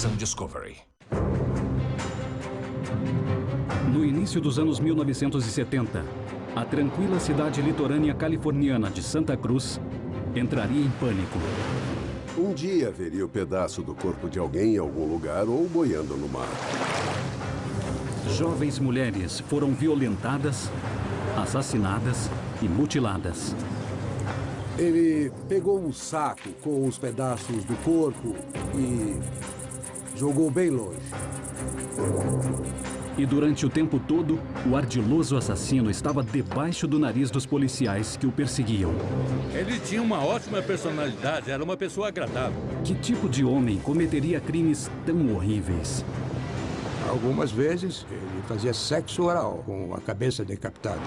Estação Discovery. No início dos anos 1970, a tranquila cidade litorânea californiana de Santa Cruz entraria em pânico. Um dia haveria o pedaço do corpo de alguém em algum lugar ou boiando no mar. Jovens mulheres foram violentadas, assassinadas e mutiladas. Ele pegou um saco com os pedaços do corpo e jogou bem longe. E durante o tempo todo, o ardiloso assassino estava debaixo do nariz dos policiais que o perseguiam. Ele tinha uma ótima personalidade, era uma pessoa agradável. Que tipo de homem cometeria crimes tão horríveis? Algumas vezes, ele fazia sexo oral com a cabeça decapitada.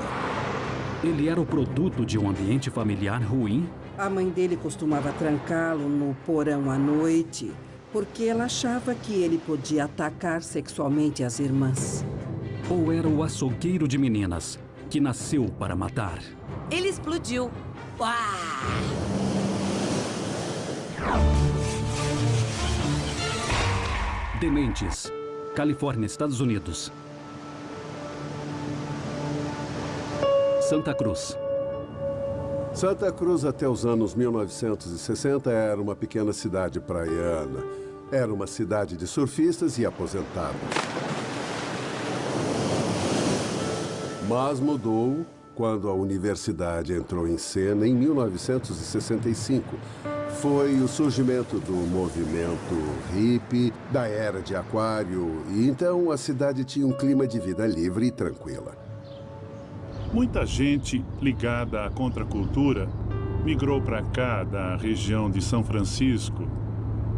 Ele era o produto de um ambiente familiar ruim? A mãe dele costumava trancá-lo no porão à noite, porque ela achava que ele podia atacar sexualmente as irmãs. Ou era o açougueiro de meninas, que nasceu para matar? Ele explodiu. Uau! Dementes, Califórnia, Estados Unidos. Santa Cruz. Santa Cruz, até os anos 1960, era uma pequena cidade praiana. Era uma cidade de surfistas e aposentados. Mas mudou quando a universidade entrou em cena em 1965. Foi o surgimento do movimento hippie, da era de Aquário, e então a cidade tinha um clima de vida livre e tranquila. Muita gente ligada à contracultura migrou para cá, da região de São Francisco,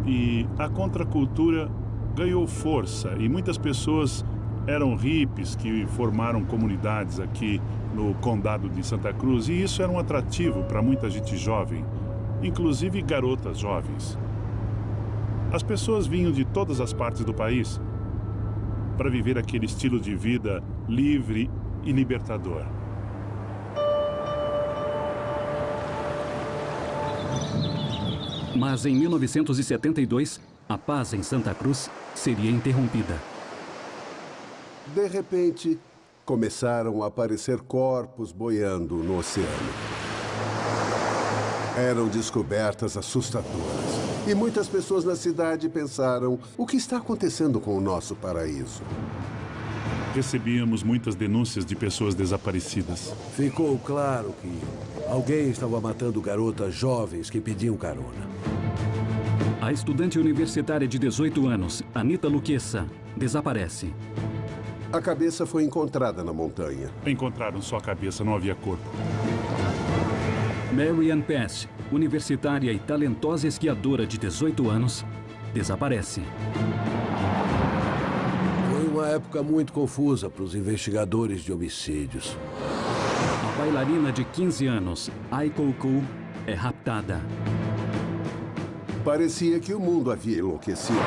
e a contracultura ganhou força e muitas pessoas eram hippies que formaram comunidades aqui no condado de Santa Cruz, e isso era um atrativo para muita gente jovem, inclusive garotas jovens. As pessoas vinham de todas as partes do país para viver aquele estilo de vida livre e libertador. Mas em 1972, a paz em Santa Cruz seria interrompida. De repente, começaram a aparecer corpos boiando no oceano. Eram descobertas assustadoras. E muitas pessoas na cidade pensaram: o que está acontecendo com o nosso paraíso? Recebíamos muitas denúncias de pessoas desaparecidas. Ficou claro que alguém estava matando garotas jovens que pediam carona. A estudante universitária de 18 anos, Anita Luquessa, desaparece. A cabeça foi encontrada na montanha. Encontraram só a cabeça, não havia corpo. Marianne Pass, universitária e talentosa esquiadora de 18 anos, desaparece. Foi uma época muito confusa para os investigadores de homicídios. A bailarina de 15 anos, Aiko Ku, é raptada. Parecia que o mundo havia enlouquecido.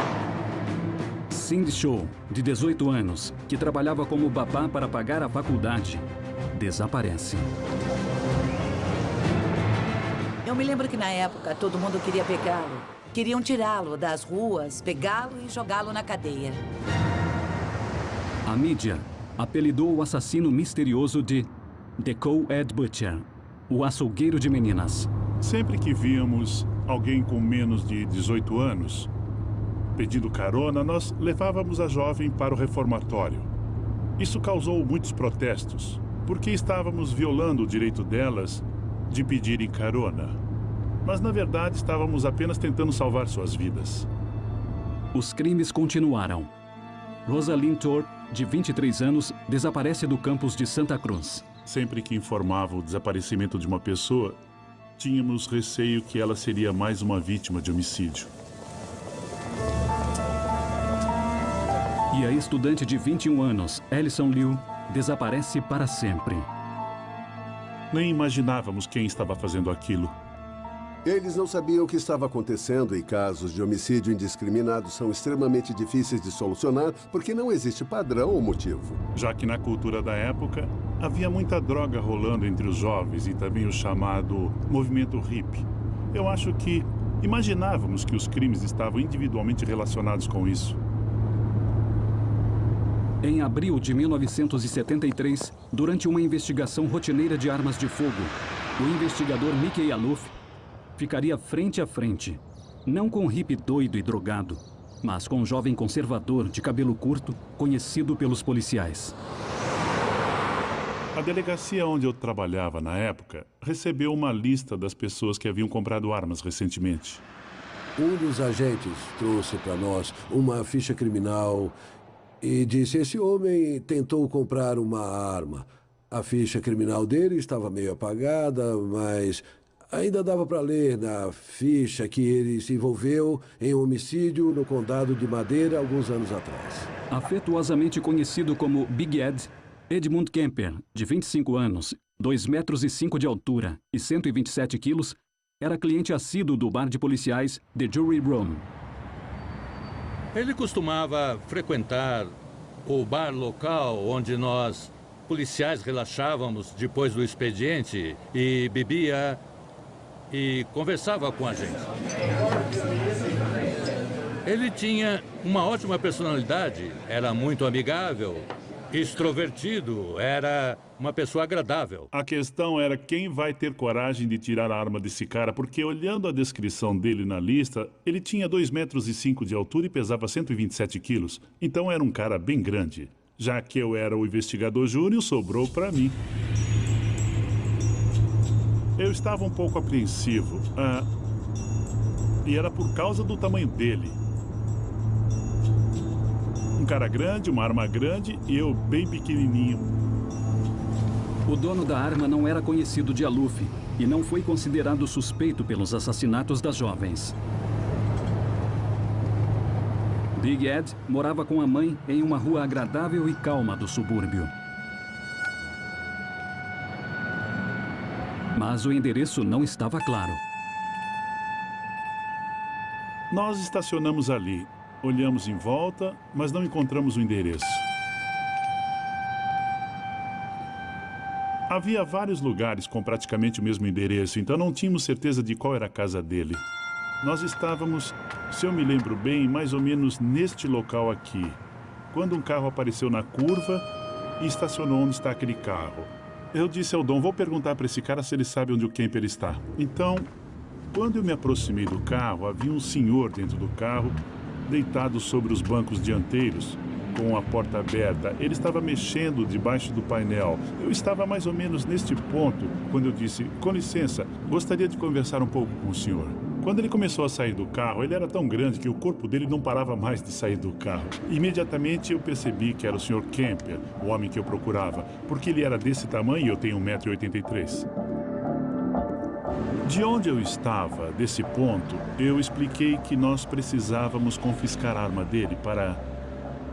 Cindy Shaw, de 18 anos, que trabalhava como babá para pagar a faculdade, desaparece. Eu me lembro que na época todo mundo queria pegá-lo. Queriam tirá-lo das ruas, pegá-lo e jogá-lo na cadeia. A mídia apelidou o assassino misterioso de The Co-Ed Butcher, o açougueiro de meninas. Sempre que víamos alguém com menos de 18 anos pedindo carona, nós levávamos a jovem para o reformatório. Isso causou muitos protestos, porque estávamos violando o direito delas de pedirem carona. Mas, na verdade, estávamos apenas tentando salvar suas vidas. Os crimes continuaram. Rosalind Thorpe, de 23 anos, desaparece do campus de Santa Cruz. Sempre que informava o desaparecimento de uma pessoa, tínhamos receio que ela seria mais uma vítima de homicídio. E a estudante de 21 anos, Alison Liu, desaparece para sempre. Nem imaginávamos quem estava fazendo aquilo. Eles não sabiam o que estava acontecendo e casos de homicídio indiscriminado são extremamente difíceis de solucionar porque não existe padrão ou motivo. Já que na cultura da época, havia muita droga rolando entre os jovens e também o chamado movimento hippie. Eu acho que Imaginávamos que os crimes estavam individualmente relacionados com isso. Em abril de 1973, durante uma investigação rotineira de armas de fogo, o investigador Mickey Aluf ficaria frente a frente, não com um hippie doido e drogado, mas com um jovem conservador de cabelo curto, conhecido pelos policiais. A delegacia onde eu trabalhava na época recebeu uma lista das pessoas que haviam comprado armas recentemente. Um dos agentes trouxe para nós uma ficha criminal e disse: esse homem tentou comprar uma arma. A ficha criminal dele estava meio apagada, mas ainda dava para ler na ficha que ele se envolveu em um homicídio no condado de Madeira alguns anos atrás. Afetuosamente conhecido como Big Ed, Edmund Kemper, de 25 anos, 2,5 metros de altura e 127 quilos, era cliente assíduo do bar de policiais The Jury Room. Ele costumava frequentar o bar local onde nós, policiais, relaxávamos depois do expediente e bebia e conversava com a gente. Ele tinha uma ótima personalidade, era muito amigável, extrovertido, era uma pessoa agradável. A questão era quem vai ter coragem de tirar a arma desse cara, porque olhando a descrição dele na lista, ele tinha 2,5 metros de altura e pesava 127 quilos. Então era um cara bem grande. Já que eu era o investigador júnior, sobrou para mim. Eu estava um pouco apreensivo. E era por causa do tamanho dele. Um cara grande, uma arma grande e eu bem pequenininho. O dono da arma não era conhecido de Aluf e não foi considerado suspeito pelos assassinatos das jovens. Big Ed morava com a mãe em uma rua agradável e calma do subúrbio. Mas o endereço não estava claro. Nós estacionamos ali. Olhamos em volta, mas não encontramos o endereço. Havia vários lugares com praticamente o mesmo endereço, então não tínhamos certeza de qual era a casa dele. Nós estávamos, se eu me lembro bem, mais ou menos neste local aqui, quando um carro apareceu na curva e estacionou onde está aquele carro. Eu disse ao Dom, vou perguntar para esse cara se ele sabe onde o Kemper está. Então, quando eu me aproximei do carro, havia um senhor dentro do carro, deitado sobre os bancos dianteiros, com a porta aberta. Ele estava mexendo debaixo do painel. Eu estava mais ou menos neste ponto, quando eu disse, com licença, gostaria de conversar um pouco com o senhor. Quando ele começou a sair do carro, ele era tão grande que o corpo dele não parava mais de sair do carro. Imediatamente eu percebi que era o Sr. Kemper, o homem que eu procurava, porque ele era desse tamanho e eu tenho 1,83 m. De onde eu estava, desse ponto, eu expliquei que nós precisávamos confiscar a arma dele para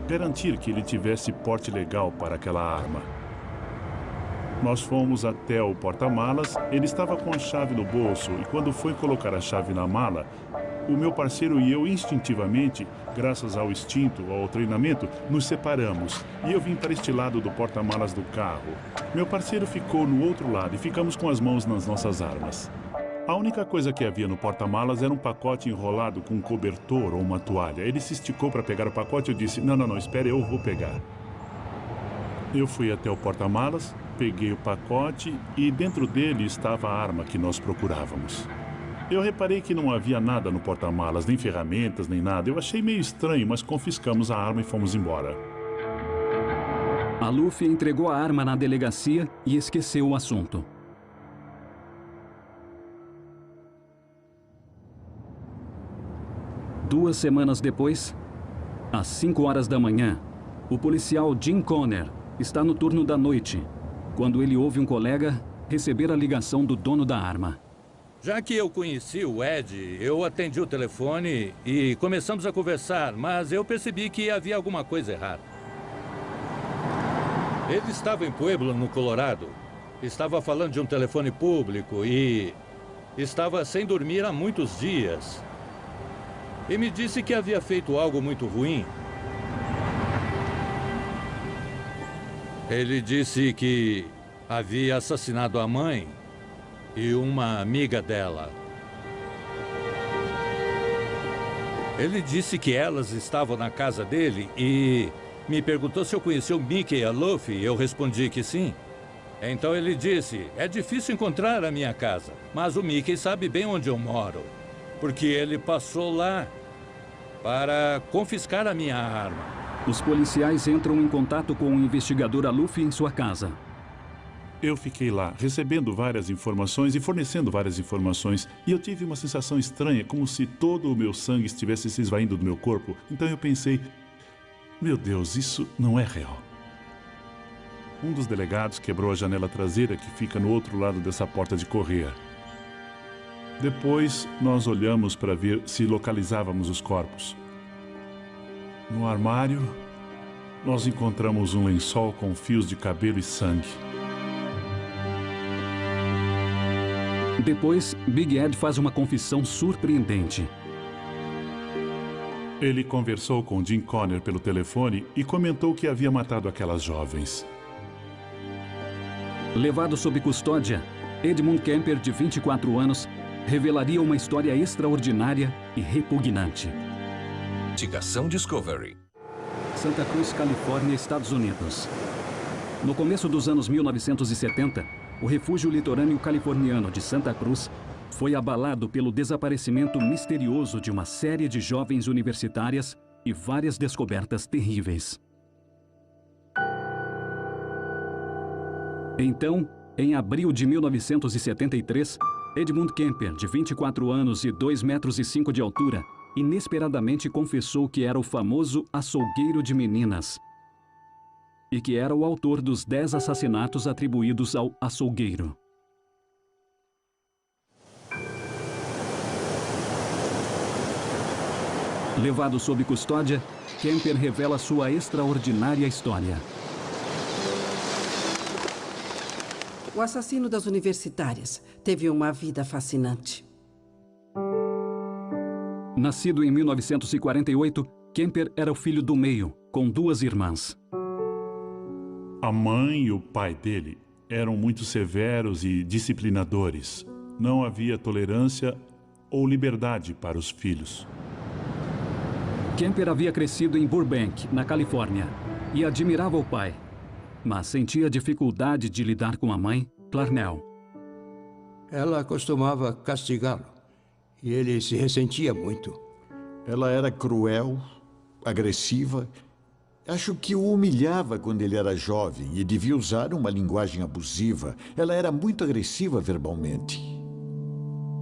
garantir que ele tivesse porte legal para aquela arma. Nós fomos até o porta-malas, ele estava com a chave no bolso e quando foi colocar a chave na mala, o meu parceiro e eu instintivamente, graças ao instinto, ao treinamento, nos separamos e eu vim para este lado do porta-malas do carro. Meu parceiro ficou no outro lado e ficamos com as mãos nas nossas armas. A única coisa que havia no porta-malas era um pacote enrolado com um cobertor ou uma toalha. Ele se esticou para pegar o pacote e eu disse, não, espere, eu vou pegar. Eu fui até o porta-malas, peguei o pacote e dentro dele estava a arma que nós procurávamos. Eu reparei que não havia nada no porta-malas, nem ferramentas, nem nada. Eu achei meio estranho, mas confiscamos a arma e fomos embora. Aluf entregou a arma na delegacia e esqueceu o assunto. Duas semanas depois, às 5 horas da manhã, o policial Jim Conner está no turno da noite, quando ele ouve um colega receber a ligação do dono da arma. Já que eu conheci o Ed, eu atendi o telefone e começamos a conversar, mas eu percebi que havia alguma coisa errada. Ele estava em Pueblo, no Colorado. Estava falando de um telefone público e estava sem dormir há muitos dias. E me disse que havia feito algo muito ruim. Ele disse que havia assassinado a mãe e uma amiga dela. Ele disse que elas estavam na casa dele e me perguntou se eu conhecia o Mickey e a Luffy. Eu respondi que sim. Então ele disse, é difícil encontrar a minha casa, mas o Mickey sabe bem onde eu moro, porque ele passou lá para confiscar a minha arma. Os policiais entram em contato com o investigador Luffy em sua casa. Eu fiquei lá, recebendo várias informações e fornecendo várias informações. E eu tive uma sensação estranha, como se todo o meu sangue estivesse se esvaindo do meu corpo. Então eu pensei, meu Deus, isso não é real. Um dos delegados quebrou a janela traseira que fica no outro lado dessa porta de correr. Depois, nós olhamos para ver se localizávamos os corpos. No armário, nós encontramos um lençol com fios de cabelo e sangue. Depois, Big Ed faz uma confissão surpreendente. Ele conversou com Jim Connor pelo telefone e comentou que havia matado aquelas jovens. Levado sob custódia, Edmund Kemper, de 24 anos, revelaria uma história extraordinária e repugnante. Investigação Discovery. Santa Cruz, Califórnia, Estados Unidos. No começo dos anos 1970, o refúgio litorâneo californiano de Santa Cruz foi abalado pelo desaparecimento misterioso de uma série de jovens universitárias e várias descobertas terríveis. Então, em abril de 1973, Edmund Kemper, de 24 anos e 2,5 metros de altura, inesperadamente confessou que era o famoso açougueiro de meninas e que era o autor dos 10 assassinatos atribuídos ao açougueiro. Levado sob custódia, Kemper revela sua extraordinária história. O assassino das universitárias teve uma vida fascinante. Nascido em 1948, Kemper era o filho do meio, com 2 irmãs. A mãe e o pai dele eram muito severos e disciplinadores. Não havia tolerância ou liberdade para os filhos. Kemper havia crescido em Burbank, na Califórnia, e admirava o pai, mas sentia dificuldade de lidar com a mãe, Clarnell. Ela costumava castigá-lo e ele se ressentia muito. Ela era cruel, agressiva. Acho que o humilhava quando ele era jovem e devia usar uma linguagem abusiva. Ela era muito agressiva verbalmente.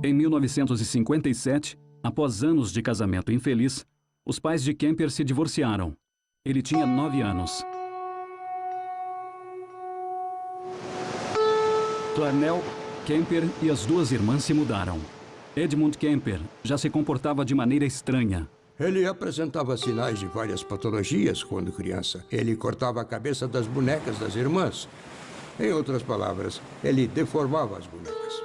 Em 1957, após anos de casamento infeliz, os pais de Kemper se divorciaram. Ele tinha 9 anos. Clarnell, Kemper e as 2 irmãs se mudaram. Edmund Kemper já se comportava de maneira estranha. Ele apresentava sinais de várias patologias quando criança. Ele cortava a cabeça das bonecas das irmãs. Em outras palavras, ele deformava as bonecas.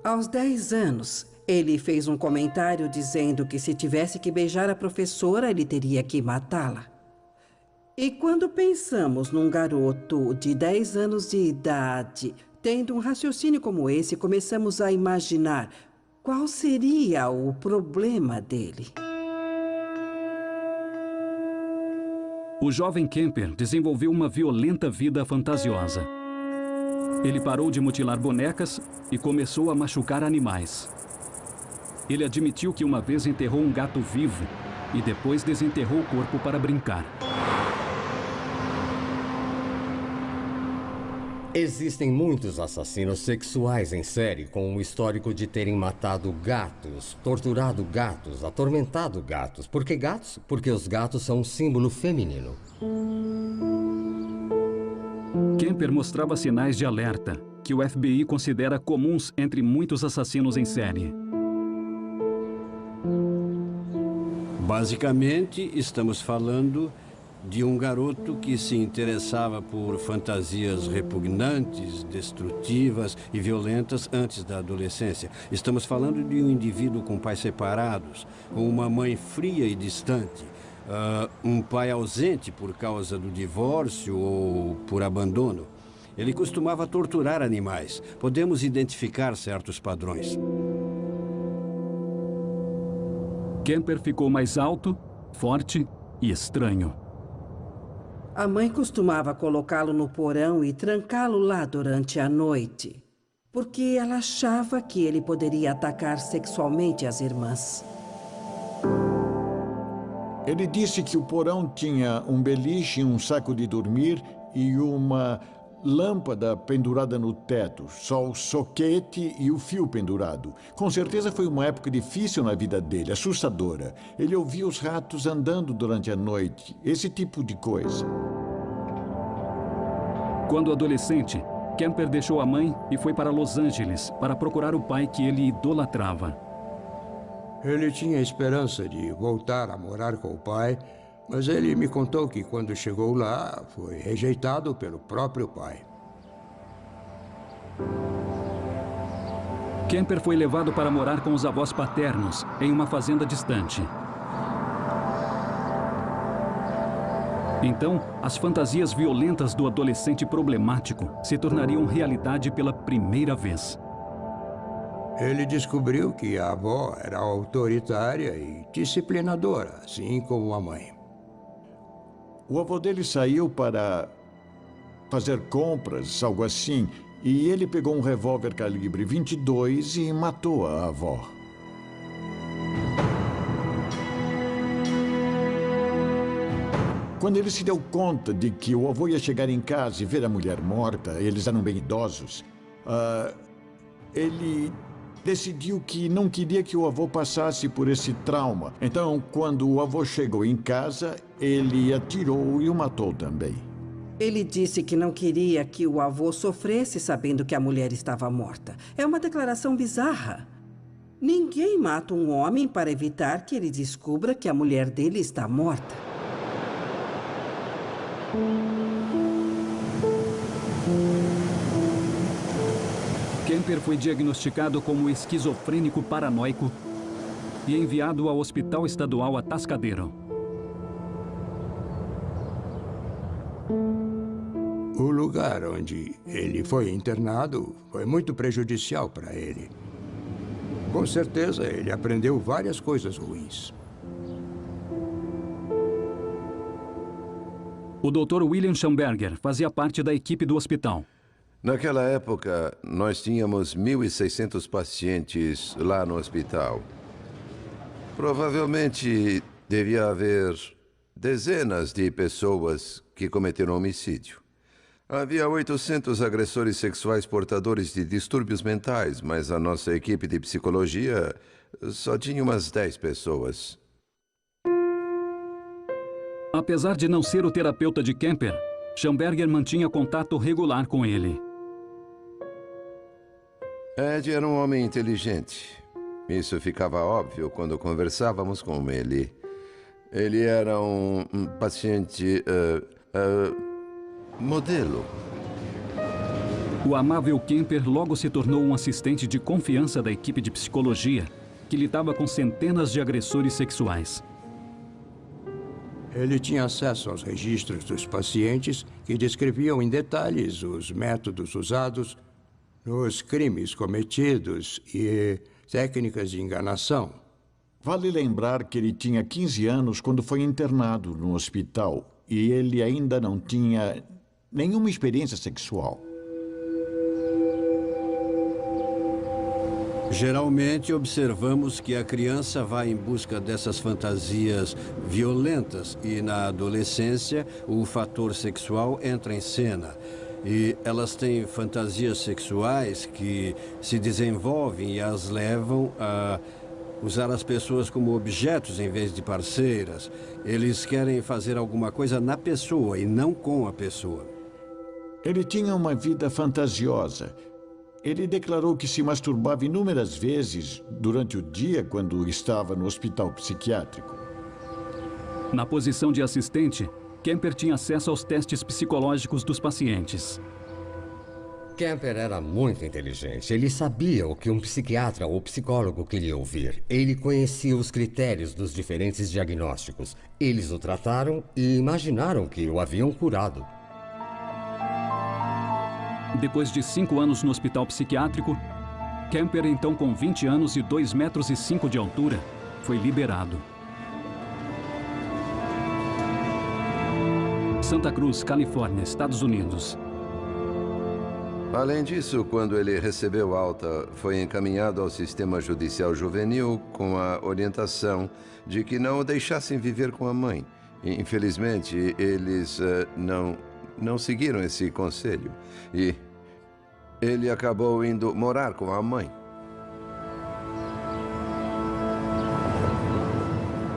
Aos 10 anos, ele fez um comentário dizendo que se tivesse que beijar a professora, ele teria que matá-la. E quando pensamos num garoto de 10 anos de idade, tendo um raciocínio como esse, começamos a imaginar qual seria o problema dele. O jovem Kemper desenvolveu uma violenta vida fantasiosa. Ele parou de mutilar bonecas e começou a machucar animais. Ele admitiu que uma vez enterrou um gato vivo e depois desenterrou o corpo para brincar. Existem muitos assassinos sexuais em série com o histórico de terem matado gatos, torturado gatos, atormentado gatos. Por que gatos? Porque os gatos são um símbolo feminino. Kemper mostrava sinais de alerta, que o FBI considera comuns entre muitos assassinos em série. Basicamente, estamos falando de um garoto que se interessava por fantasias repugnantes, destrutivas e violentas antes da adolescência. Estamos falando de um indivíduo com pais separados, com uma mãe fria e distante, um pai ausente por causa do divórcio ou por abandono. Ele costumava torturar animais. Podemos identificar certos padrões. Kemper ficou mais alto, forte e estranho. A mãe costumava colocá-lo no porão e trancá-lo lá durante a noite, porque ela achava que ele poderia atacar sexualmente as irmãs. Ele disse que o porão tinha um beliche, um saco de dormir e uma lâmpada pendurada no teto, só o soquete e o fio pendurado. Com certeza foi uma época difícil na vida dele, assustadora. Ele ouvia os ratos andando durante a noite, esse tipo de coisa. Quando adolescente, Kemper deixou a mãe e foi para Los Angeles para procurar o pai que ele idolatrava. Ele tinha esperança de voltar a morar com o pai, mas ele me contou que quando chegou lá, foi rejeitado pelo próprio pai. Kemper foi levado para morar com os avós paternos, em uma fazenda distante. Então, as fantasias violentas do adolescente problemático se tornariam realidade pela primeira vez. Ele descobriu que a avó era autoritária e disciplinadora, assim como a mãe. O avô dele saiu para fazer compras, algo assim, e ele pegou um revólver calibre 22 e matou a avó. Quando ele se deu conta de que o avô ia chegar em casa e ver a mulher morta, eles eram bem idosos, ele decidiu que não queria que o avô passasse por esse trauma. Então, quando o avô chegou em casa, ele atirou e o matou também. Ele disse que não queria que o avô sofresse sabendo que a mulher estava morta. É uma declaração bizarra. Ninguém mata um homem para evitar que ele descubra que a mulher dele está morta. Kemper foi diagnosticado como esquizofrênico paranoico e enviado ao Hospital Estadual Atascadero. O lugar onde ele foi internado foi muito prejudicial para ele. Com certeza, ele aprendeu várias coisas ruins. O Dr. William Schamberger fazia parte da equipe do hospital. Naquela época, nós tínhamos 1.600 pacientes lá no hospital. Provavelmente devia haver dezenas de pessoas que cometeram homicídio. Havia 800 agressores sexuais portadores de distúrbios mentais, mas a nossa equipe de psicologia só tinha umas 10 pessoas. Apesar de não ser o terapeuta de Kemper, Schamberger mantinha contato regular com ele. Ed era um homem inteligente. Isso ficava óbvio quando conversávamos com ele. Ele era um paciente modelo. O amável Kemper logo se tornou um assistente de confiança da equipe de psicologia, que lidava com centenas de agressores sexuais. Ele tinha acesso aos registros dos pacientes que descreviam em detalhes os métodos usados nos crimes cometidos e técnicas de enganação. Vale lembrar que ele tinha 15 anos quando foi internado no hospital e ele ainda não tinha nenhuma experiência sexual. Geralmente observamos que a criança vai em busca dessas fantasias violentas e na adolescência o fator sexual entra em cena. E elas têm fantasias sexuais que se desenvolvem e as levam a usar as pessoas como objetos em vez de parceiras. Eles querem fazer alguma coisa na pessoa e não com a pessoa. Ele tinha uma vida fantasiosa. Ele declarou que se masturbava inúmeras vezes durante o dia quando estava no hospital psiquiátrico. Na posição de assistente, Kemper tinha acesso aos testes psicológicos dos pacientes. Kemper era muito inteligente. Ele sabia o que um psiquiatra ou psicólogo queria ouvir. Ele conhecia os critérios dos diferentes diagnósticos. Eles o trataram e imaginaram que o haviam curado. Depois de 5 anos no hospital psiquiátrico, Kemper, então com 20 anos e 2,5 metros de altura, foi liberado. Santa Cruz, Califórnia, Estados Unidos. Além disso, quando ele recebeu alta, foi encaminhado ao sistema judicial juvenil com a orientação de que não o deixassem viver com a mãe. Infelizmente, eles não seguiram esse conselho e ele acabou indo morar com a mãe.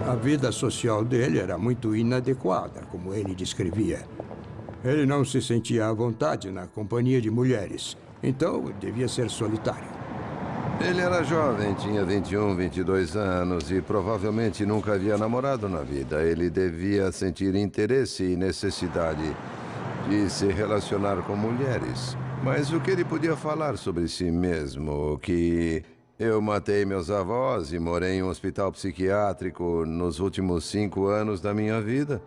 A vida social dele era muito inadequada, como ele descrevia. Ele não se sentia à vontade na companhia de mulheres, então devia ser solitário. Ele era jovem, tinha 21, 22 anos e provavelmente nunca havia namorado na vida. Ele devia sentir interesse e necessidade de se relacionar com mulheres. Mas o que ele podia falar sobre si mesmo? Que eu matei meus avós e morei em um hospital psiquiátrico nos últimos 5 anos da minha vida?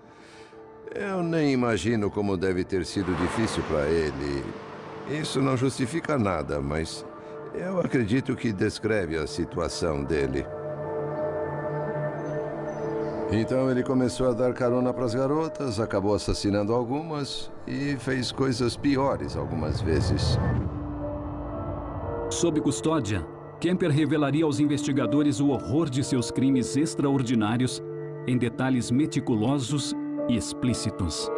Eu nem imagino como deve ter sido difícil para ele. Isso não justifica nada, mas eu acredito que descreve a situação dele. Então ele começou a dar carona para as garotas, acabou assassinando algumas e fez coisas piores algumas vezes. Sob custódia, Kemper revelaria aos investigadores o horror de seus crimes extraordinários em detalhes meticulosos e explícitos.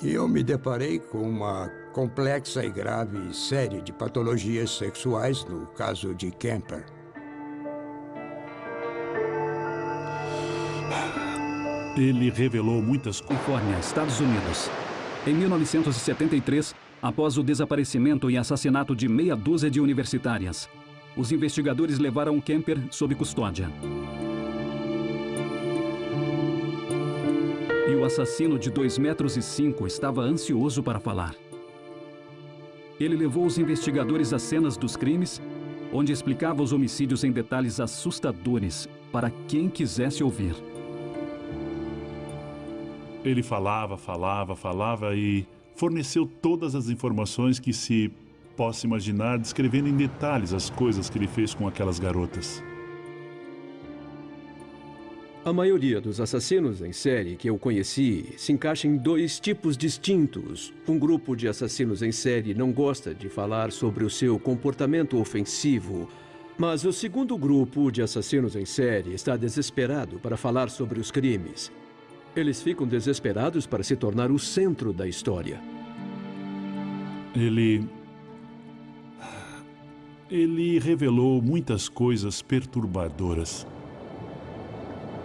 E eu me deparei com uma complexa e grave série de patologias sexuais no caso de Kemper. Ele revelou muitas coisas. Califórnia, Estados Unidos. Em 1973, após o desaparecimento e assassinato de meia dúzia de universitárias, os investigadores levaram Kemper sob custódia. E o assassino de 2,5 metros estava ansioso para falar. Ele levou os investigadores às cenas dos crimes, onde explicava os homicídios em detalhes assustadores para quem quisesse ouvir. Ele falava e forneceu todas as informações que se possa imaginar, descrevendo em detalhes as coisas que ele fez com aquelas garotas. A maioria dos assassinos em série que eu conheci se encaixa em 2 tipos distintos. Um grupo de assassinos em série não gosta de falar sobre o seu comportamento ofensivo, mas o segundo grupo de assassinos em série está desesperado para falar sobre os crimes. Eles ficam desesperados para se tornar o centro da história. Ele revelou muitas coisas perturbadoras.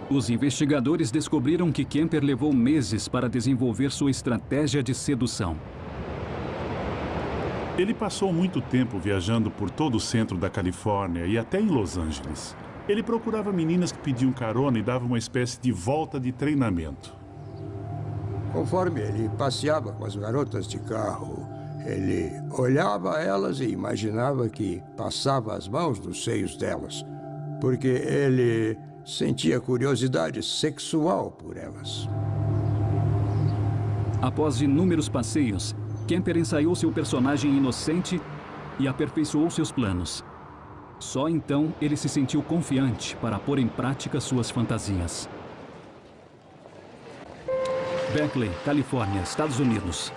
Os investigadores descobriram que Kemper levou meses para desenvolver sua estratégia de sedução. Ele passou muito tempo viajando por todo o centro da Califórnia e até em Los Angeles. Ele procurava meninas que pediam carona e dava uma espécie de volta de treinamento. Conforme ele passeava com as garotas de carro, ele olhava elas e imaginava que passava as mãos nos seios delas, porque ele sentia curiosidade sexual por elas. Após inúmeros passeios, Kemper ensaiou seu personagem inocente e aperfeiçoou seus planos. Só então ele se sentiu confiante para pôr em prática suas fantasias. Berkeley, Califórnia, Estados Unidos.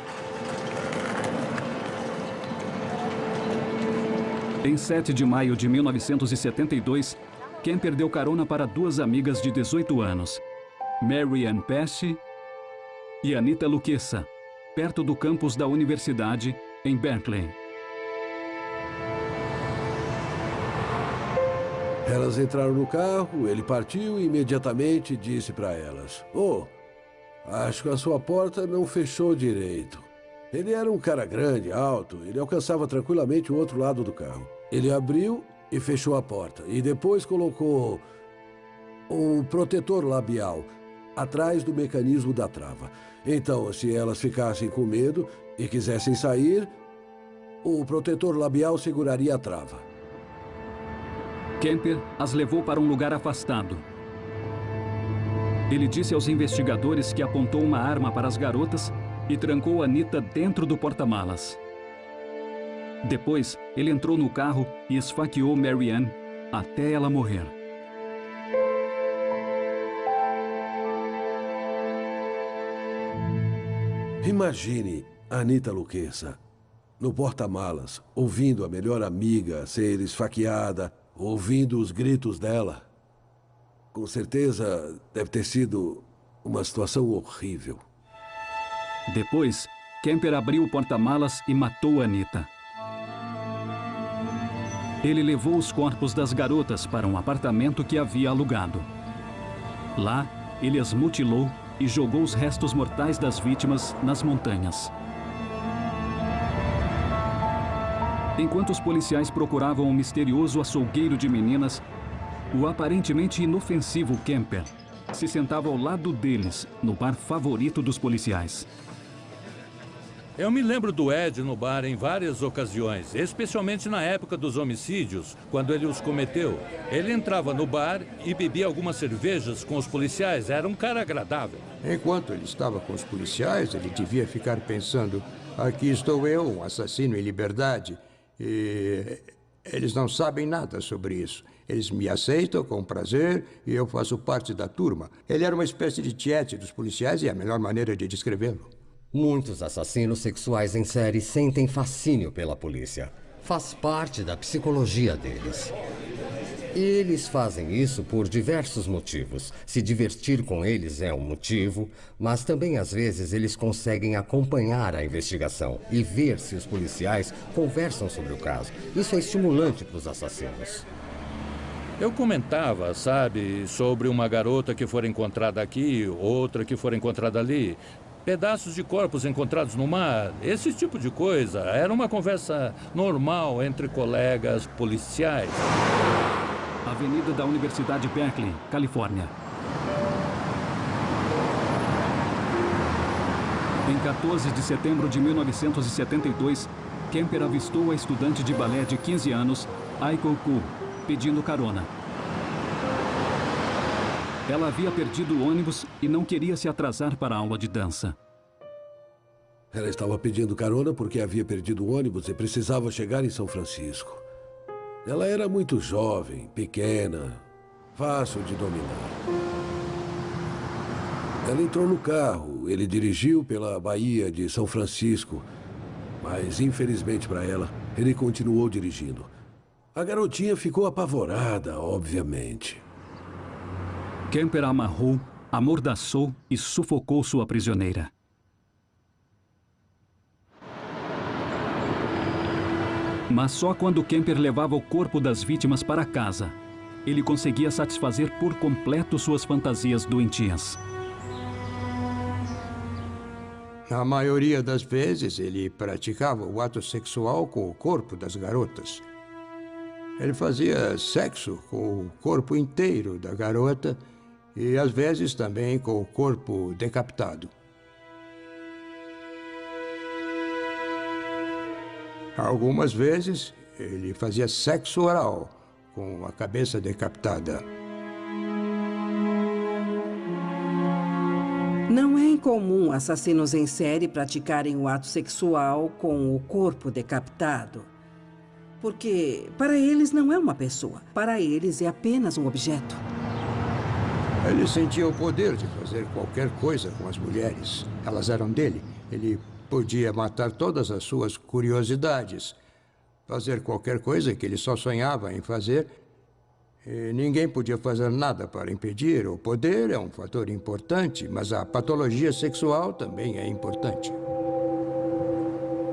Em 7 de maio de 1972, Kemper deu carona para 2 amigas de 18 anos, Mary Ann Pesce e Anita Luquessa, perto do campus da universidade em Berkeley. Elas entraram no carro, ele partiu e imediatamente disse para elas: "Oh, acho que a sua porta não fechou direito." Ele era um cara grande, alto, ele alcançava tranquilamente o outro lado do carro. Ele abriu e fechou a porta, e depois colocou um protetor labial atrás do mecanismo da trava. Então, se elas ficassem com medo e quisessem sair, o protetor labial seguraria a trava. Kemper as levou para um lugar afastado. Ele disse aos investigadores que apontou uma arma para as garotas e trancou Anita dentro do porta-malas. Depois, ele entrou no carro e esfaqueou Mary Ann até ela morrer. Imagine a Anita Luquezza no porta-malas, ouvindo a melhor amiga ser esfaqueada, ouvindo os gritos dela. Com certeza deve ter sido uma situação horrível. Depois, Kemper abriu o porta-malas e matou Anita. Ele levou os corpos das garotas para um apartamento que havia alugado. Lá, ele as mutilou e jogou os restos mortais das vítimas nas montanhas. Enquanto os policiais procuravam um misterioso açougueiro de meninas, o aparentemente inofensivo Kemper se sentava ao lado deles, no bar favorito dos policiais. Eu me lembro do Ed no bar em várias ocasiões, especialmente na época dos homicídios, quando ele os cometeu. Ele entrava no bar e bebia algumas cervejas com os policiais. Era um cara agradável. Enquanto ele estava com os policiais, ele devia ficar pensando: aqui estou eu, um assassino em liberdade, e eles não sabem nada sobre isso. Eles me aceitam com prazer e eu faço parte da turma. Ele era uma espécie de tiete dos policiais e é a melhor maneira de descrevê-lo. Muitos assassinos sexuais em série sentem fascínio pela polícia. Faz parte da psicologia deles. Eles fazem isso por diversos motivos. Se divertir com eles é um motivo, mas também às vezes eles conseguem acompanhar a investigação e ver se os policiais conversam sobre o caso. Isso é estimulante para os assassinos. Eu comentava, sabe, sobre uma garota que foi encontrada aqui, outra que foi encontrada ali. Pedaços de corpos encontrados no mar, esse tipo de coisa. Era uma conversa normal entre colegas policiais. Avenida da Universidade Berkeley, Califórnia. Em 14 de setembro de 1972, Kemper avistou a estudante de balé de 15 anos, Aiko Ku, pedindo carona. Ela havia perdido o ônibus e não queria se atrasar para a aula de dança. Ela estava pedindo carona porque havia perdido o ônibus e precisava chegar em São Francisco. Ela era muito jovem, pequena, fácil de dominar. Ela entrou no carro, ele dirigiu pela Baía de São Francisco, mas infelizmente para ela, ele continuou dirigindo. A garotinha ficou apavorada, obviamente. Kemper a amarrou, amordaçou e sufocou sua prisioneira. Mas só quando Kemper levava o corpo das vítimas para casa, ele conseguia satisfazer por completo suas fantasias doentias. Na maioria das vezes, ele praticava o ato sexual com o corpo das garotas. Ele fazia sexo com o corpo inteiro da garota e, às vezes, também com o corpo decapitado. Algumas vezes, ele fazia sexo oral com a cabeça decapitada. Não é incomum assassinos em série praticarem o ato sexual com o corpo decapitado. Porque, para eles, não é uma pessoa. Para eles, é apenas um objeto. Ele sentia o poder de fazer qualquer coisa com as mulheres. Elas eram dele. Ele podia matar todas as suas curiosidades, fazer qualquer coisa que ele só sonhava em fazer. E ninguém podia fazer nada para impedir. O poder é um fator importante, mas a patologia sexual também é importante.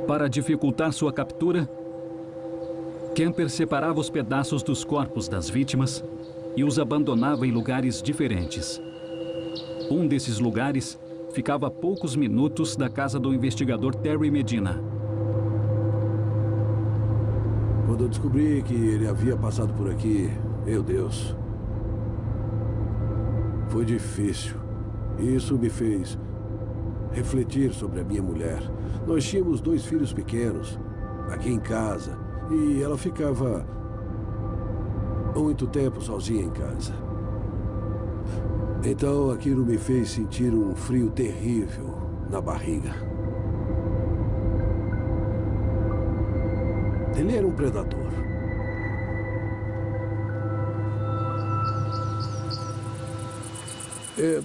Para dificultar sua captura, Kemper separava os pedaços dos corpos das vítimas e os abandonava em lugares diferentes. Um desses lugares ficava a poucos minutos da casa do investigador Terry Medina. Quando eu descobri que ele havia passado por aqui, meu Deus, foi difícil. Isso me fez refletir sobre a minha mulher. Nós tínhamos 2 filhos pequenos aqui em casa e ela ficava muito tempo sozinha em casa. Então aquilo me fez sentir um frio terrível na barriga. Ele era um predador.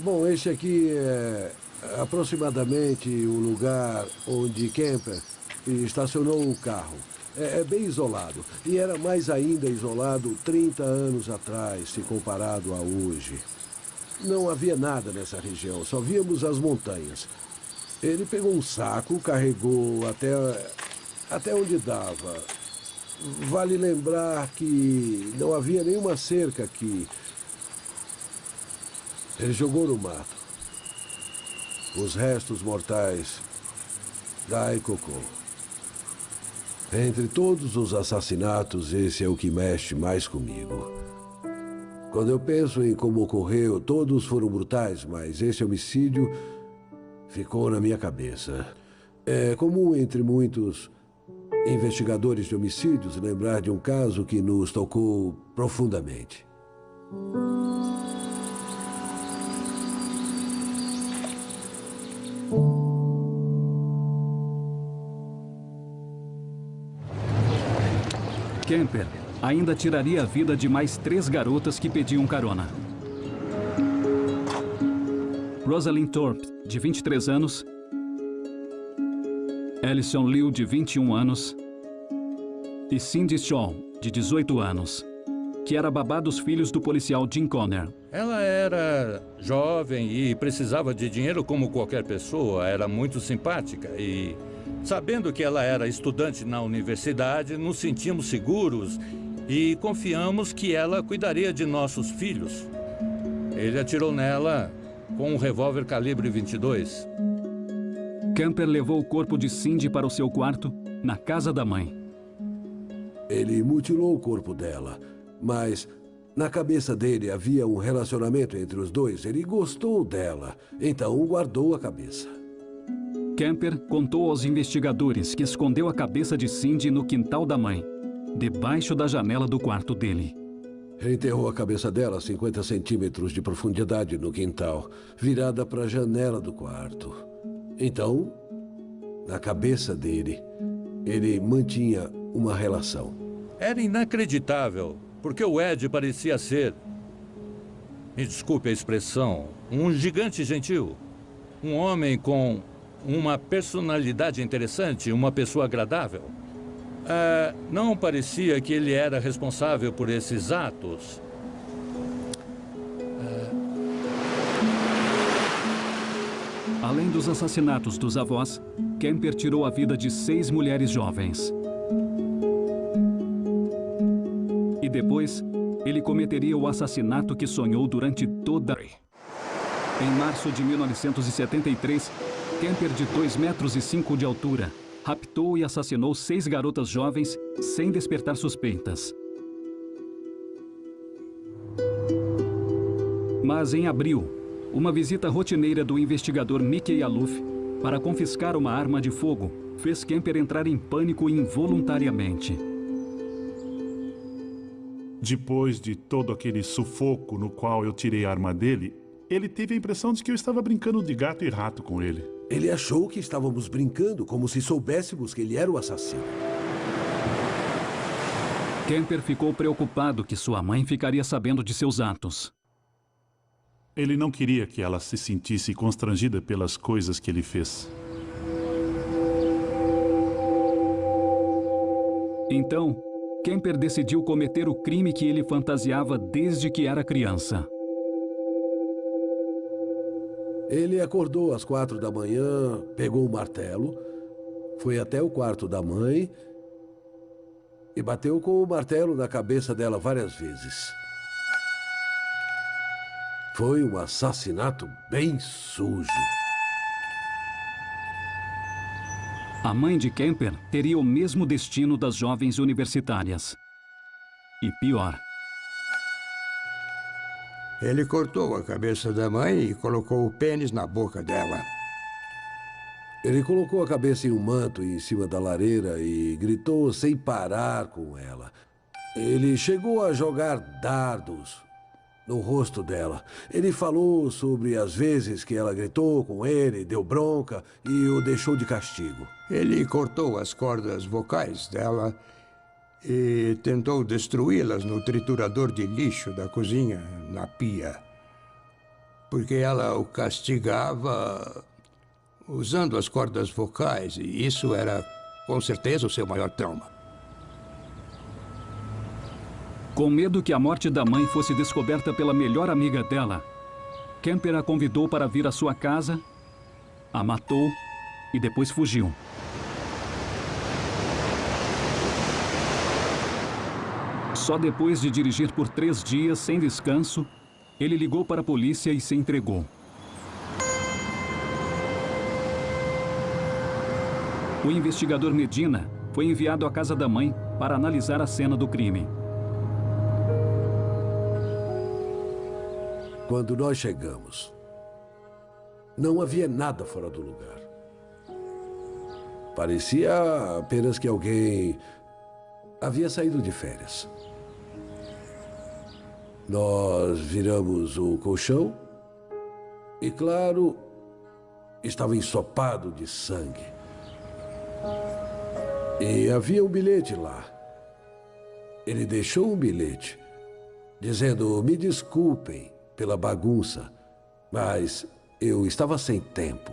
Bom, esse aqui é aproximadamente o lugar onde Kemper estacionou o carro. É bem isolado. E era mais ainda isolado 30 anos atrás, se comparado a hoje. Não havia nada nessa região, só víamos as montanhas. Ele pegou um saco, carregou até onde dava. Vale lembrar que não havia nenhuma cerca aqui. Ele jogou no mato os restos mortais da Aikoko. Entre todos os assassinatos, esse é o que mexe mais comigo. Quando eu penso em como ocorreu, todos foram brutais, mas esse homicídio ficou na minha cabeça. É comum entre muitos investigadores de homicídios lembrar de um caso que nos tocou profundamente. Kemper ainda tiraria a vida de mais 3 garotas que pediam carona. Rosalind Thorpe, de 23 anos. Alison Liu, de 21 anos. E Cindy Shaw, de 18 anos, que era babá dos filhos do policial Jim Conner. Ela era jovem e precisava de dinheiro como qualquer pessoa. Era muito simpática e, sabendo que ela era estudante na universidade, nos sentimos seguros e confiamos que ela cuidaria de nossos filhos. Ele atirou nela com um revólver calibre 22. Kemper levou o corpo de Cindy para o seu quarto, na casa da mãe. Ele mutilou o corpo dela, mas na cabeça dele havia um relacionamento entre os dois. Ele gostou dela, então guardou a cabeça. Kemper contou aos investigadores que escondeu a cabeça de Cindy no quintal da mãe, debaixo da janela do quarto dele. Enterrou a cabeça dela a 50 centímetros de profundidade no quintal, virada para a janela do quarto. Então, na cabeça dele, ele mantinha uma relação. Era inacreditável, porque o Ed parecia ser, me desculpe a expressão, um gigante gentil. Um homem com uma personalidade interessante, uma pessoa agradável. Não parecia que ele era responsável por esses atos. Além dos assassinatos dos avós, Kemper tirou a vida de 6 mulheres jovens. E depois, ele cometeria o assassinato que sonhou durante toda a... Em março de 1973, Kemper, de 2,5 metros de altura, raptou e assassinou 6 garotas jovens sem despertar suspeitas. Mas em abril, uma visita rotineira do investigador Mickey Aluf para confiscar uma arma de fogo fez Kemper entrar em pânico involuntariamente. Depois de todo aquele sufoco no qual eu tirei a arma dele, ele teve a impressão de que eu estava brincando de gato e rato com ele. Ele achou que estávamos brincando, como se soubéssemos que ele era o assassino. Kemper ficou preocupado que sua mãe ficaria sabendo de seus atos. Ele não queria que ela se sentisse constrangida pelas coisas que ele fez. Então, Kemper decidiu cometer o crime que ele fantasiava desde que era criança. Ele acordou às 4 da manhã, pegou o martelo, foi até o quarto da mãe e bateu com o martelo na cabeça dela várias vezes. Foi um assassinato bem sujo. A mãe de Kemper teria o mesmo destino das jovens universitárias. E pior. Ele cortou a cabeça da mãe e colocou o pênis na boca dela. Ele colocou a cabeça em um manto em cima da lareira e gritou sem parar com ela. Ele chegou a jogar dardos no rosto dela. Ele falou sobre as vezes que ela gritou com ele, deu bronca e o deixou de castigo. Ele cortou as cordas vocais dela e tentou destruí-las no triturador de lixo da cozinha, na pia. porque ela o castigava usando as cordas vocais, e isso era, com certeza, o seu maior trauma. Com medo que a morte da mãe fosse descoberta pela melhor amiga dela, Kemper a convidou para vir à sua casa, a matou e depois fugiu. Só depois de dirigir por 3 dias sem descanso, ele ligou para a polícia e se entregou. O investigador Medina foi enviado à casa da mãe para analisar a cena do crime. Quando nós chegamos, não havia nada fora do lugar. Parecia apenas que alguém havia saído de férias. Nós viramos o colchão e, claro, estava ensopado de sangue. E havia um bilhete lá. Ele deixou um bilhete dizendo: me desculpem pela bagunça, mas eu estava sem tempo.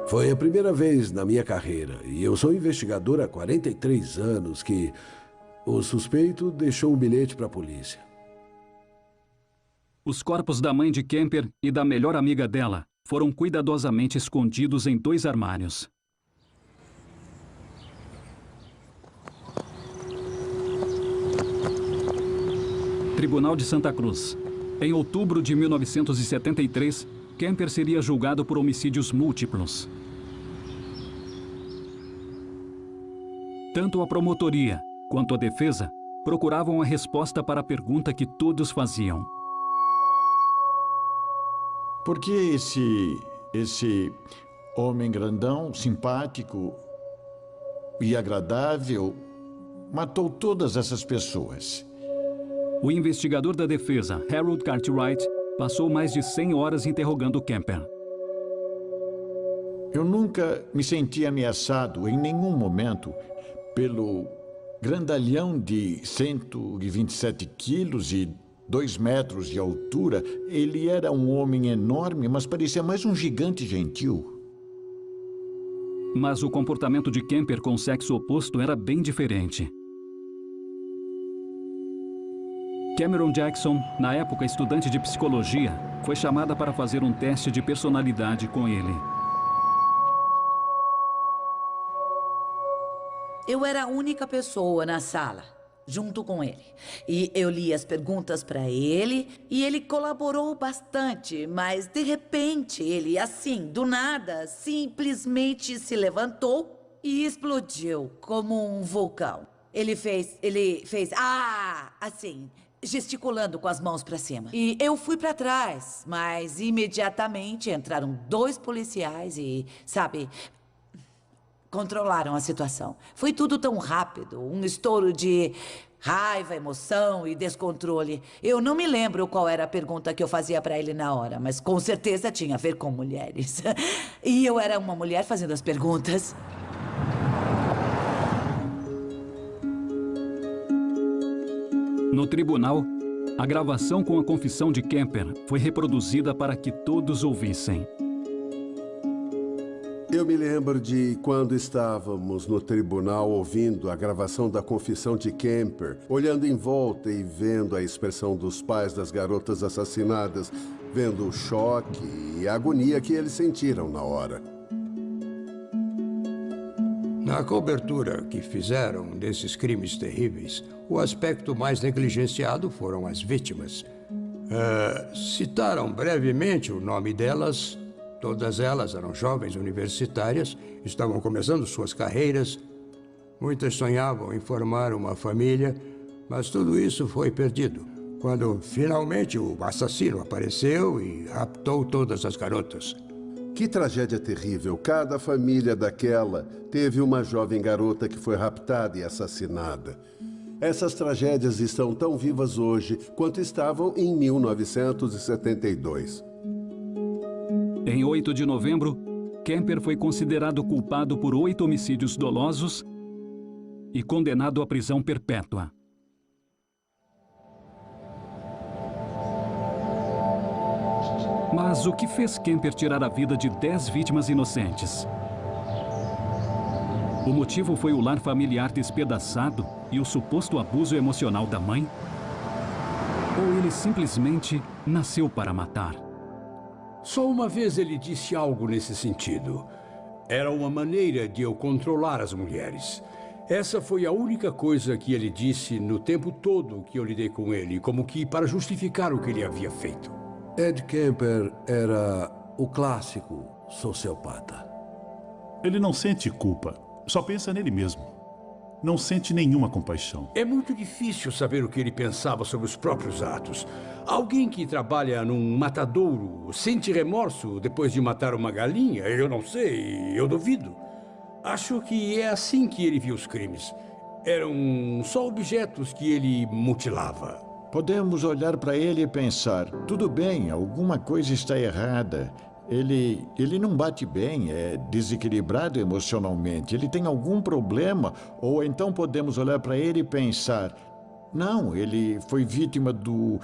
Foi a primeira vez na minha carreira, e eu sou investigador há 43 anos, que o suspeito deixou um bilhete para a polícia. Os corpos da mãe de Kemper e da melhor amiga dela foram cuidadosamente escondidos em 2 armários. Tribunal de Santa Cruz. Em outubro de 1973, Kemper seria julgado por homicídios múltiplos. Tanto a promotoria quanto a defesa procuravam a resposta para a pergunta que todos faziam. Por que esse homem grandão, simpático e agradável matou todas essas pessoas? O investigador da defesa, Harold Cartwright, passou mais de 100 horas interrogando Kemper. Eu nunca me senti ameaçado em nenhum momento pelo grandalhão de 127 quilos e 2 metros de altura. Ele era um homem enorme, mas parecia mais um gigante gentil. Mas o comportamento de Kemper com o sexo oposto era bem diferente. Cameron Jackson, na época estudante de psicologia, foi chamada para fazer um teste de personalidade com ele. Eu era a única pessoa na sala, junto com ele. E eu li as perguntas para ele e ele colaborou bastante, mas de repente ele, assim, do nada, simplesmente se levantou e explodiu como um vulcão. Ele fez, assim, gesticulando com as mãos para cima. E eu fui para trás, mas imediatamente entraram 2 policiais e, sabe, controlaram a situação. Foi tudo tão rápido, um estouro de raiva, emoção e descontrole. Eu não me lembro qual era a pergunta que eu fazia para ele na hora, mas com certeza tinha a ver com mulheres. E eu era uma mulher fazendo as perguntas. No tribunal, a gravação com a confissão de Kemper foi reproduzida para que todos ouvissem. Eu me lembro de quando estávamos no tribunal ouvindo a gravação da confissão de Kemper, olhando em volta e vendo a expressão dos pais das garotas assassinadas, vendo o choque e a agonia que eles sentiram na hora. Na cobertura que fizeram desses crimes terríveis, o aspecto mais negligenciado foram as vítimas. Citaram brevemente o nome delas. Todas elas eram jovens universitárias, estavam começando suas carreiras. Muitas sonhavam em formar uma família, mas tudo isso foi perdido quando finalmente o assassino apareceu e raptou todas as garotas. Que tragédia terrível. Cada família daquela teve uma jovem garota que foi raptada e assassinada. Essas tragédias estão tão vivas hoje quanto estavam em 1972. Em 8 de novembro, Kemper foi considerado culpado por 8 homicídios dolosos e condenado à prisão perpétua. Mas o que fez Kemper tirar a vida de 10 vítimas inocentes? O motivo foi o lar familiar despedaçado e o suposto abuso emocional da mãe? Ou ele simplesmente nasceu para matar? Só uma vez ele disse algo nesse sentido. Era uma maneira de eu controlar as mulheres. Essa foi a única coisa que ele disse no tempo todo que eu lidei com ele, como que para justificar o que ele havia feito. Ed Kemper era o clássico sociopata. Ele não sente culpa, só pensa nele mesmo. Não sente nenhuma compaixão. É muito difícil saber o que ele pensava sobre os próprios atos. Alguém que trabalha num matadouro sente remorso depois de matar uma galinha? Eu não sei, eu duvido. Acho que é assim que ele viu os crimes. Eram só objetos que ele mutilava. Podemos olhar para ele e pensar, tudo bem, alguma coisa está errada. Ele não bate bem, é desequilibrado emocionalmente, ele tem algum problema. Ou então podemos olhar para ele e pensar, não, ele foi vítima do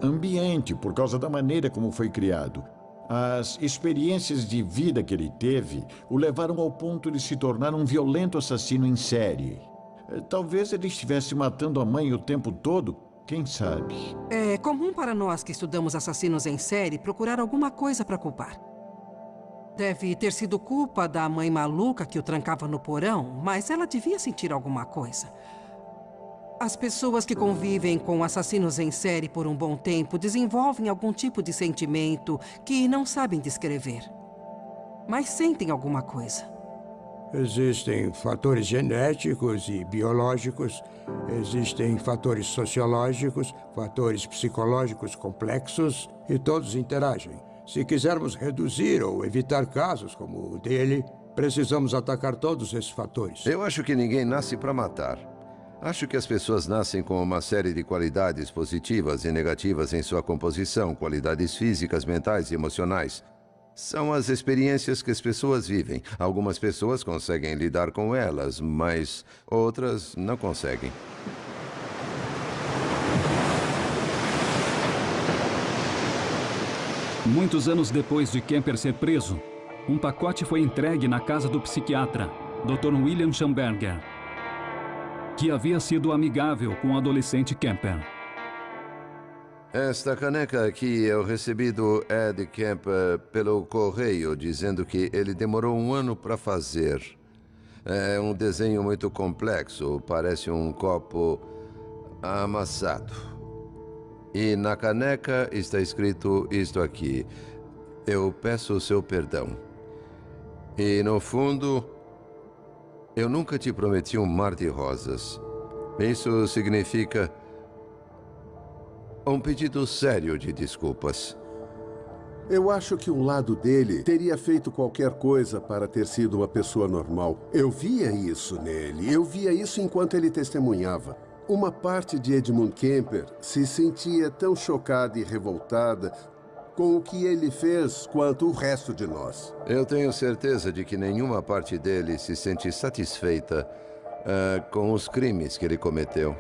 ambiente por causa da maneira como foi criado. As experiências de vida que ele teve o levaram ao ponto de se tornar um violento assassino em série. Talvez ele estivesse matando a mãe o tempo todo. Quem sabe? É comum para nós que estudamos assassinos em série procurar alguma coisa para culpar. Deve ter sido culpa da mãe maluca que o trancava no porão, mas ela devia sentir alguma coisa. As pessoas que convivem com assassinos em série por um bom tempo desenvolvem algum tipo de sentimento que não sabem descrever. Mas sentem alguma coisa. Existem fatores genéticos e biológicos, existem fatores sociológicos, fatores psicológicos complexos e todos interagem. Se quisermos reduzir ou evitar casos como o dele, precisamos atacar todos esses fatores. Eu acho que ninguém nasce para matar. Acho que as pessoas nascem com uma série de qualidades positivas e negativas em sua composição, qualidades físicas, mentais e emocionais. São as experiências que as pessoas vivem. Algumas pessoas conseguem lidar com elas, mas outras não conseguem. Muitos anos depois de Kemper ser preso, um pacote foi entregue na casa do psiquiatra, Dr. William Schamberger, que havia sido amigável com o adolescente Kemper. Esta caneca aqui eu recebi do Ed Kemper pelo correio, dizendo que ele demorou 1 ano para fazer. É um desenho muito complexo, parece um copo amassado. E na caneca está escrito isto aqui: eu peço o seu perdão. E no fundo, eu nunca te prometi um mar de rosas. Isso significa um pedido sério de desculpas. Eu acho que um lado dele teria feito qualquer coisa para ter sido uma pessoa normal. Eu via isso nele. Eu via isso enquanto ele testemunhava. Uma parte de Edmund Kemper se sentia tão chocada e revoltada com o que ele fez quanto o resto de nós. Eu tenho certeza de que nenhuma parte dele se sente satisfeita com os crimes que ele cometeu.